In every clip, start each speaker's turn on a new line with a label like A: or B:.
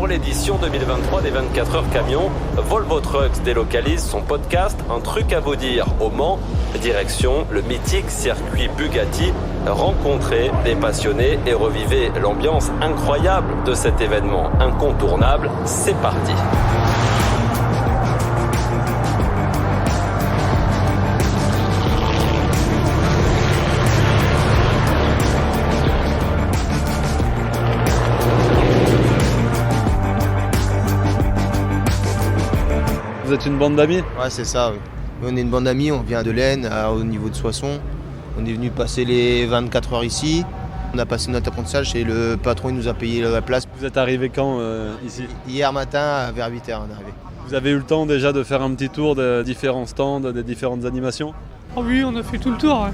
A: Pour l'édition 2023 des 24 heures camions, Volvo Trucks délocalise son podcast Un truc à vous dire au Mans. Direction le mythique circuit Bugatti. Rencontrez des passionnés et revivez l'ambiance incroyable de cet événement incontournable. C'est parti.
B: Vous êtes une bande d'amis ?
C: Ouais, c'est ça, oui. Nous, on est une bande d'amis, on vient de l'Aisne, au niveau de Soissons. On est venu passer les 24 heures ici. On a passé notre apprentissage et le patron il nous a payé la place.
B: Vous êtes arrivé quand ici ?
C: Hier matin, vers 8h, on est arrivé.
B: Vous avez eu le temps déjà de faire un petit tour de différents stands, des différentes animations ?
D: Oh oui, on a fait tout le tour. Ouais.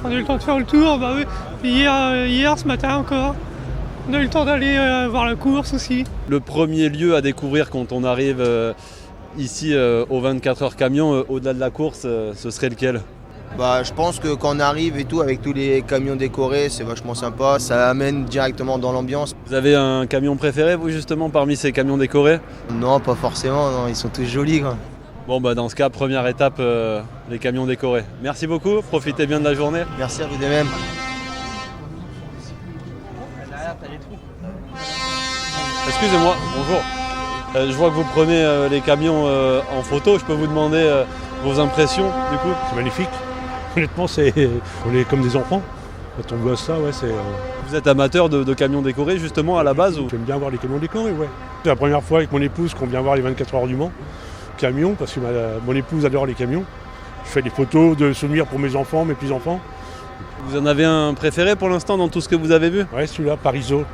D: On a eu le temps de faire le tour. Bah oui. Hier, ce matin encore. On a eu le temps d'aller voir la course aussi.
B: Le premier lieu à découvrir quand on arrive ici aux 24 heures camions, au-delà de la course, ce serait lequel ?
C: Bah, je pense que quand on arrive et tout, avec tous les camions décorés, c'est vachement sympa. Ça amène directement dans l'ambiance.
B: Vous avez un camion préféré, vous, justement, parmi ces camions décorés ?
C: Non, pas forcément, non, ils sont tous jolis, quoi.
B: Bon, bah dans ce cas, première étape, les camions décorés. Merci beaucoup, profitez bien de la journée.
C: Merci à vous de même.
B: Excusez-moi, bonjour. Je vois que vous prenez les camions en photo. Je peux vous demander vos impressions, du coup ?
E: C'est magnifique. Honnêtement, on est comme des enfants. Quand on voit ça, ouais, c'est...
B: Vous êtes amateur de camions décorés, justement, à la base ou...
E: J'aime bien voir les camions décorés, ouais. C'est la première fois avec mon épouse qu'on vient voir les 24 heures du Mans. Camions, parce que mon épouse adore les camions. Je fais des photos de souvenirs pour mes enfants, mes petits-enfants.
B: Vous en avez un préféré pour l'instant dans tout ce que vous avez vu ?
E: Ouais, celui-là, Parizeau.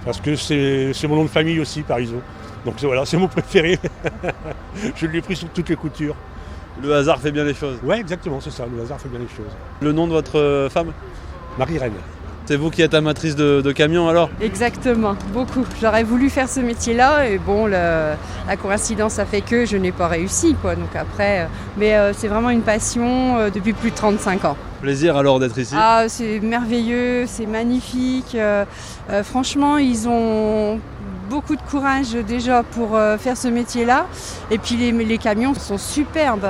E: Parce que c'est mon nom de famille aussi, Parizeau. Donc voilà, c'est mon préféré. Je l'ai pris sur toutes les coutures.
B: Le hasard fait bien les choses.
E: Ouais, exactement, c'est ça, le hasard fait bien les choses.
B: Le nom de votre femme ?
E: Marie-Reine.
B: C'est vous qui êtes amatrice de camions alors ?
F: Exactement, beaucoup. J'aurais voulu faire ce métier-là et bon, la coïncidence a fait que je n'ai pas réussi, quoi. Donc après, mais c'est vraiment une passion depuis plus de 35 ans.
B: Plaisir alors d'être ici.
F: Ah, c'est merveilleux, c'est magnifique. Franchement, ils ont beaucoup de courage déjà pour faire ce métier-là. Et puis les camions sont superbes.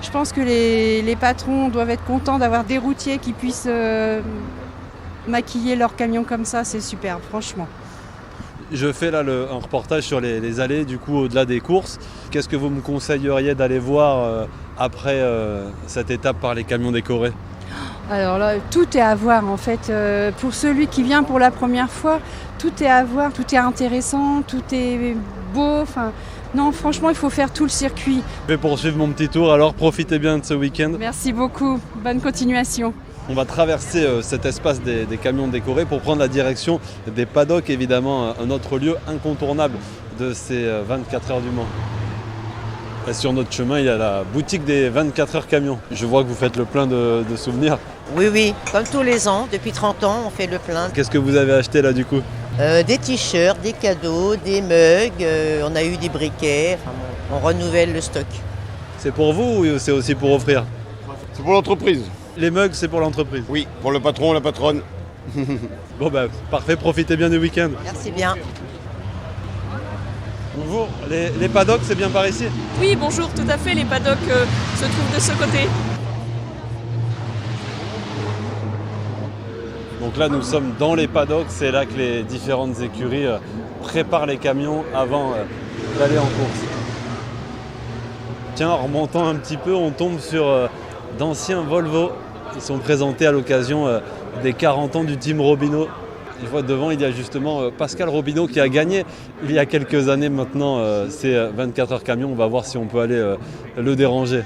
F: Je pense que les patrons doivent être contents d'avoir des routiers qui puissent maquiller leurs camions comme ça. C'est superbe, franchement.
B: Je fais là un reportage sur les allées, du coup, au-delà des courses. Qu'est-ce que vous me conseilleriez d'aller voir après cette étape par les camions décorés ?
F: Alors là, tout est à voir en fait. Pour celui qui vient pour la première fois, tout est à voir, tout est intéressant, tout est beau. Enfin, non, franchement, il faut faire tout le circuit.
B: Je vais poursuivre mon petit tour, alors profitez bien de ce week-end.
F: Merci beaucoup, bonne continuation.
B: On va traverser cet espace des camions décorés pour prendre la direction des paddocks, évidemment, un autre lieu incontournable de ces 24 heures du Mans. Et sur notre chemin, il y a la boutique des 24 heures camions. Je vois que vous faites le plein de souvenirs.
G: Oui, comme tous les ans, depuis 30 ans, on fait le plein.
B: Qu'est-ce que vous avez acheté là du coup ?
G: Des t-shirts, des cadeaux, des mugs, on a eu des briquets, enfin, on renouvelle le stock.
B: C'est pour vous ou c'est aussi pour offrir ?
H: C'est pour l'entreprise.
B: Les mugs, c'est pour l'entreprise ?
H: Oui, pour le patron, la patronne.
B: Bon bah parfait, profitez bien du week-end.
G: Merci bien.
B: Bonjour, les paddocks, c'est bien par ici ?
I: Oui, bonjour, tout à fait, les paddocks se trouvent de ce côté.
B: Donc là, nous sommes dans les paddocks, c'est là que les différentes écuries préparent les camions avant d'aller en course. Tiens, en remontant un petit peu, on tombe sur d'anciens Volvo. Ils sont présentés à l'occasion des 40 ans du Team Robineau. Je vois devant, il y a justement Pascal Robineau qui a gagné il y a quelques années maintenant ces 24 heures camions. On va voir si on peut aller le déranger.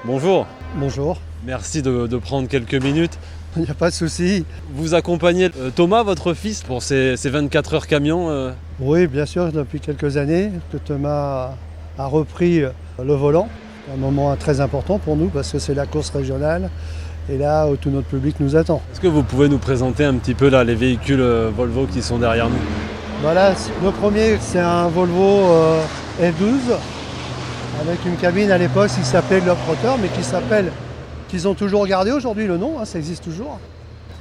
B: Bonjour.
J: Bonjour.
B: Merci de prendre quelques minutes.
J: Il n'y a pas de souci.
B: Vous accompagnez Thomas, votre fils, pour ces 24 heures camions
J: Oui, bien sûr, depuis quelques années que Thomas a repris le volant. C'est un moment très important pour nous parce que c'est la course régionale. Et là, où tout notre public nous attend.
B: Est-ce que vous pouvez nous présenter un petit peu là, les véhicules Volvo qui sont derrière nous ?
J: Voilà, le premier, c'est un Volvo F12 avec une cabine à l'époque qui s'appelait Globetrotter, mais qu'ils ont toujours gardé aujourd'hui le nom, hein, ça existe toujours.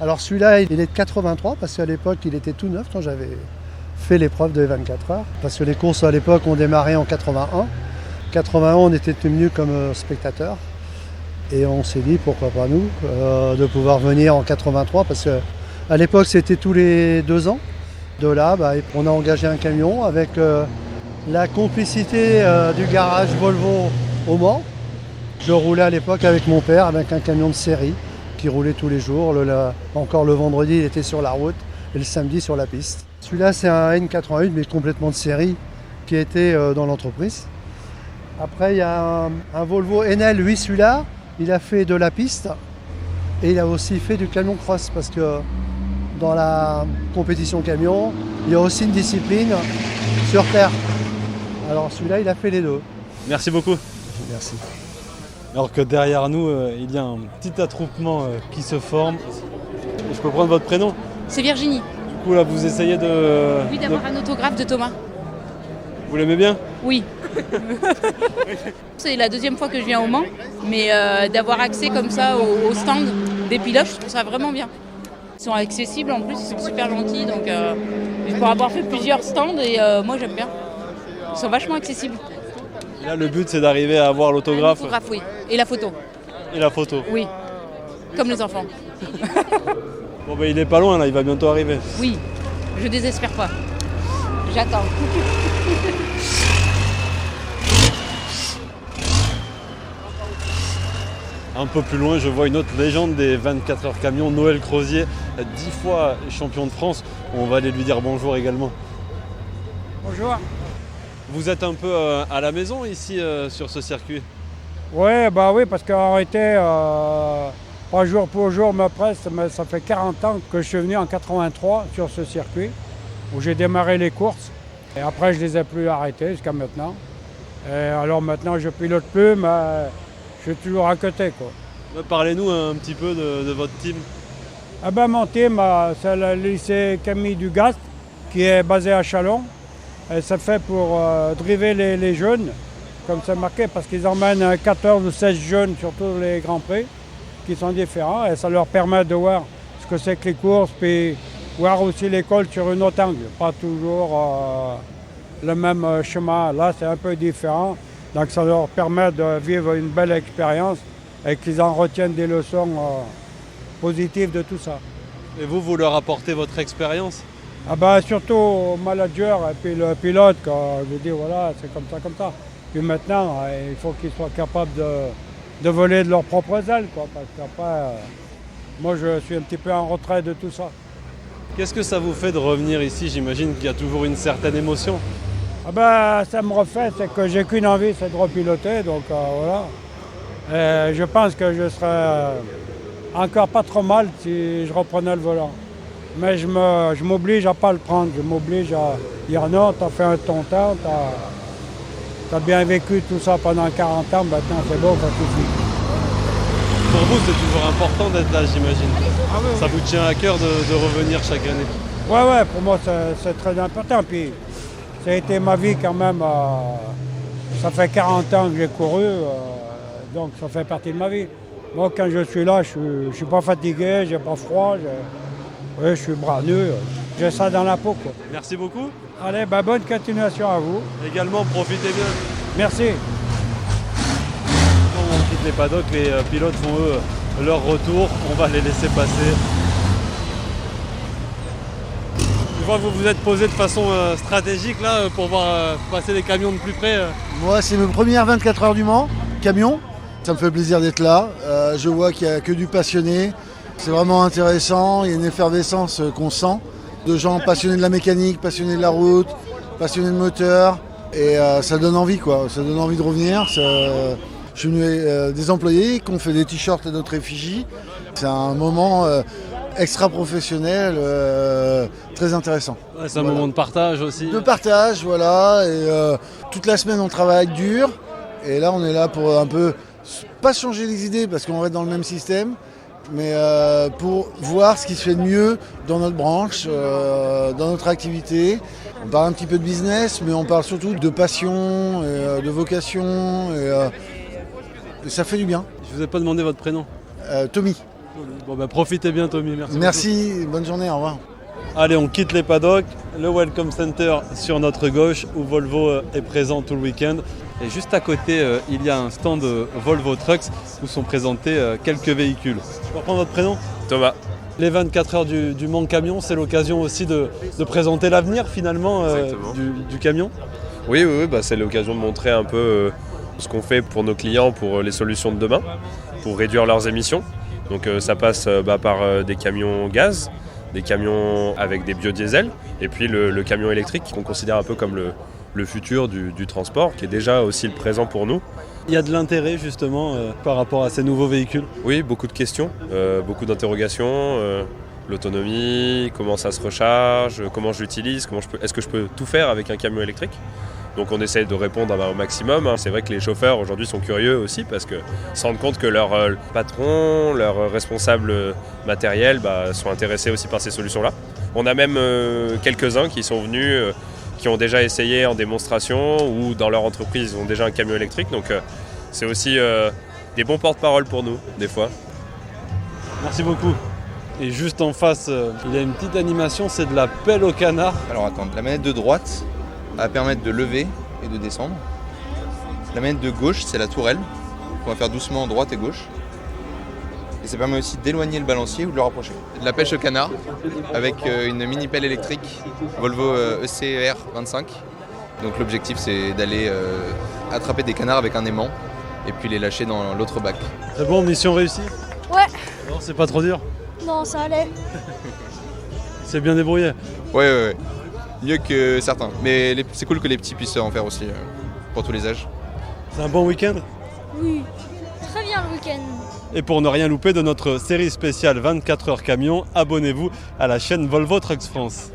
J: Alors celui-là, il est de 83 parce qu'à l'époque, il était tout neuf quand j'avais fait l'épreuve de 24 heures. Parce que les courses à l'époque ont démarré en 81. 81, on était tenus comme spectateurs. Et on s'est dit, pourquoi pas nous, de pouvoir venir en 83. Parce qu'à l'époque, c'était tous les 2 ans. De là, on a engagé un camion avec la complicité du garage Volvo au Mans. Je roulais à l'époque avec mon père, avec un camion de série qui roulait tous les jours. Encore le vendredi, il était sur la route et le samedi sur la piste. Celui-là, c'est un N88, mais complètement de série, qui était dans l'entreprise. Après, il y a un Volvo NL, lui, celui-là, il a fait de la piste et il a aussi fait du camion cross parce que dans la compétition camion, il y a aussi une discipline sur terre. Alors celui-là, il a fait les deux.
B: Merci beaucoup.
J: Merci.
B: Alors que derrière nous, il y a un petit attroupement qui se forme. Je peux prendre votre prénom?
K: C'est Virginie.
B: Du coup, là, vous essayez de...
K: Oui, d'avoir un autographe de Thomas.
B: Vous l'aimez bien?
K: Oui. C'est la 2e fois que je viens au Mans, mais d'avoir accès comme ça au stand des pilotes, je trouve ça vraiment bien. Ils sont accessibles en plus, ils sont super gentils, donc pour avoir fait plusieurs stands, et moi j'aime bien. Ils sont vachement accessibles.
B: Là, le but, c'est d'arriver à avoir l'autographe.
K: L'autographe, oui. Et la photo.
B: Et la photo.
K: Oui. Comme les enfants.
B: Bon, ben, il est pas loin, là, il va bientôt arriver.
K: Oui, je désespère pas. J'attends.
B: Un peu plus loin, je vois une autre légende des 24 heures camion, Noël Crozier, 10 fois champion de France. On va aller lui dire bonjour également.
L: Bonjour.
B: Vous êtes un peu à la maison ici sur ce circuit?
L: Ouais, bah oui, parce qu'en réalité, pas jour pour jour me presse, mais ça fait 40 ans que je suis venu en 83 sur ce circuit, où j'ai démarré les courses. Et après, je les ai plus arrêtées jusqu'à maintenant. Et alors maintenant, je pilote plus, mais je suis toujours à côté, quoi.
B: Parlez-nous un petit peu de votre team.
L: Ah ben, mon team, c'est le lycée Camille Dugast, qui est basé à Châlons. Et c'est fait pour driver les jeunes, comme c'est marqué, parce qu'ils emmènent 14 ou 16 jeunes sur tous les Grands Prix, qui sont différents. Et ça leur permet de voir ce que c'est que les courses, puis voir aussi l'école sur une autre angle. Pas toujours le même chemin. Là, c'est un peu différent. Donc ça leur permet de vivre une belle expérience et qu'ils en retiennent des leçons positives de tout ça.
B: Et vous leur apportez votre expérience?
L: Ah ben, surtout au manager et puis le pilote, quand je dis voilà, c'est comme ça. Puis maintenant, il faut qu'ils soient capables de voler de leurs propres ailes, quoi, parce qu'après, moi je suis un petit peu en retrait de tout ça.
B: Qu'est-ce que ça vous fait de revenir ici? J'imagine qu'il y a toujours une certaine émotion.
L: Ah ben, ça me refait, c'est que j'ai qu'une envie, c'est de repiloter, donc voilà. Et je pense que je serais encore pas trop mal si je reprenais le volant. Mais je m'oblige à pas le prendre, je m'oblige à dire non, t'as fait ton temps, t'as bien vécu tout ça pendant 40 ans, maintenant c'est bon, ça suffit.
B: Pour vous, c'est toujours important d'être là, j'imagine.
L: Ah oui,
B: ça vous tient à cœur de revenir chaque année?
L: Ouais, pour moi c'est très important. Puis ça a été ma vie quand même. Ça fait 40 ans que j'ai couru, donc ça fait partie de ma vie. Moi, quand je suis là, je suis pas fatigué, j'ai pas froid, je suis branneux, j'ai ça dans la peau, quoi.
B: Merci beaucoup.
L: Allez, bonne continuation à vous.
B: Également, profitez bien.
L: Merci.
B: On quitte les paddocks, les pilotes font eux leur retour, on va les laisser passer. Je vois que vous vous êtes posé de façon stratégique là pour voir passer les camions de plus près.
M: Moi, c'est mes premières 24 heures du Mans, camion. Ça me fait plaisir d'être là. Je vois qu'il n'y a que du passionné. C'est vraiment intéressant. Il y a une effervescence qu'on sent de gens passionnés de la mécanique, passionnés de la route, passionnés de moteur. Et ça donne envie, quoi. Ça donne envie de revenir. Je suis venu des employés qui ont fait des t-shirts à notre effigie. C'est un moment extra professionnel, très intéressant.
B: Ouais, c'est un moment de partage aussi.
M: De partage, voilà. Et toute la semaine, on travaille dur. Et là, on est là pour un peu, pas changer les idées parce qu'on va être dans le même système, mais pour voir ce qui se fait de mieux dans notre branche, dans notre activité. On parle un petit peu de business, mais on parle surtout de passion, et, de vocation, et ça fait du bien.
B: Je vous ai pas demandé votre prénom.
M: Tommy.
B: Bon, profitez bien, Tommy. Merci.
M: Merci, bonne journée, au revoir.
B: Allez, on quitte les paddocks, le Welcome Center sur notre gauche où Volvo est présent tout le week-end. Et juste à côté, il y a un stand Volvo Trucks où sont présentés quelques véhicules. Je peux reprendre votre prénom ?
N: Thomas.
B: Les 24 heures du Mans Camion, c'est l'occasion aussi de présenter l'avenir finalement du camion.
N: Oui, c'est l'occasion de montrer un peu ce qu'on fait pour nos clients, pour les solutions de demain, pour réduire leurs émissions. Donc ça passe par des camions gaz, des camions avec des biodiesels, et puis le camion électrique qu'on considère un peu comme le futur du transport, qui est déjà aussi le présent pour nous.
B: Il y a de l'intérêt justement par rapport à ces nouveaux véhicules.
N: Oui, beaucoup de questions, beaucoup d'interrogations, l'autonomie, comment ça se recharge, comment je l'utilise, est-ce que je peux tout faire avec un camion électrique ? Donc on essaye de répondre au maximum. C'est vrai que les chauffeurs aujourd'hui sont curieux aussi parce qu'ils se rendent compte que leurs patrons, leurs responsables matériels sont intéressés aussi par ces solutions-là. On a même quelques-uns qui sont venus, qui ont déjà essayé en démonstration ou dans leur entreprise, ils ont déjà un camion électrique. Donc c'est aussi des bons porte-parole pour nous, des fois.
B: Merci beaucoup. Et juste en face, il y a une petite animation, c'est de la pelle au canard.
O: Alors attends, la manette de droite va permettre de lever et de descendre. La manette de gauche, c'est la tourelle, qu'on va faire doucement droite et gauche. Et ça permet aussi d'éloigner le balancier ou de le rapprocher. De la pêche au canard, avec une mini pelle électrique Volvo ECR 25. Donc l'objectif, c'est d'aller attraper des canards avec un aimant et puis les lâcher dans l'autre bac.
B: C'est bon, mission réussie ?
P: Ouais.
B: Non, c'est pas trop dur ?
P: Non, ça allait.
B: C'est bien débrouillé ?
O: Ouais. Mieux que certains. Mais c'est cool que les petits puissent en faire aussi, pour tous les âges.
B: C'est un bon week-end ?
P: Oui, très bien le week-end.
B: Et pour ne rien louper de notre série spéciale 24 heures camion, abonnez-vous à la chaîne Volvo Trucks France.